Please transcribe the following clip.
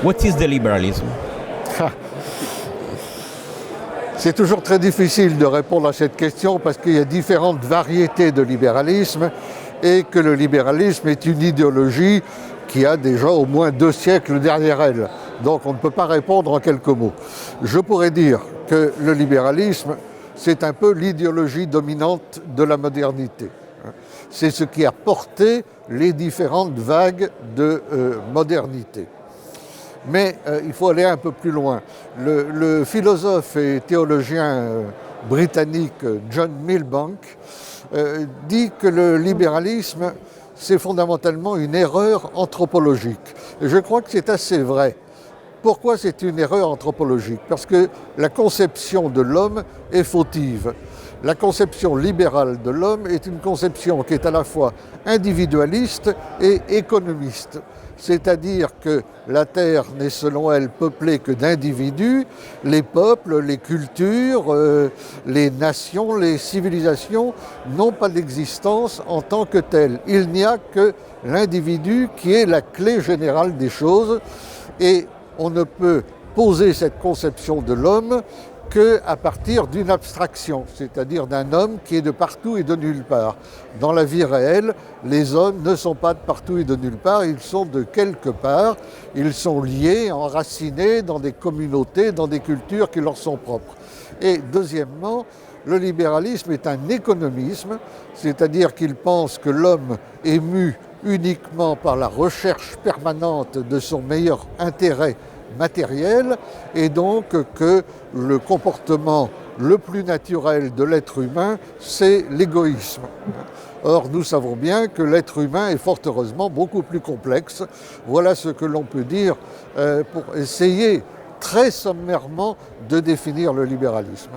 What is the liberalism? C'est toujours très difficile de répondre à cette question parce qu'il y a différentes variétés de libéralisme et que le libéralisme est une idéologie qui a déjà au moins 2 siècles derrière elle. Donc on ne peut pas répondre en quelques mots. Je pourrais dire que le libéralisme, c'est un peu l'idéologie dominante de la modernité. C'est ce qui a porté les différentes vagues de modernité. Mais il faut aller un peu plus loin. Le philosophe et théologien britannique John Milbank dit que le libéralisme, c'est fondamentalement une erreur anthropologique. Et je crois que c'est assez vrai. Pourquoi c'est une erreur anthropologique? Parce que la conception de l'homme est fautive. La conception libérale de l'homme est une conception qui est à la fois individualiste et économiste. C'est-à-dire que la Terre n'est selon elle peuplée que d'individus, les peuples, les cultures, les nations, les civilisations n'ont pas d'existence en tant que telles. Il n'y a que l'individu qui est la clé générale des choses et on ne peut poser cette conception de l'homme qu'à partir d'une abstraction, c'est-à-dire d'un homme qui est de partout et de nulle part. Dans la vie réelle, les hommes ne sont pas de partout et de nulle part, ils sont de quelque part, ils sont liés, enracinés dans des communautés, dans des cultures qui leur sont propres. Et deuxièmement, le libéralisme est un économisme, c'est-à-dire qu'il pense que l'homme est mu uniquement par la recherche permanente de son meilleur intérêt matériel et donc que le comportement le plus naturel de l'être humain, c'est l'égoïsme. Or, nous savons bien que l'être humain est fort heureusement beaucoup plus complexe. Voilà ce que l'on peut dire pour essayer très sommairement de définir le libéralisme.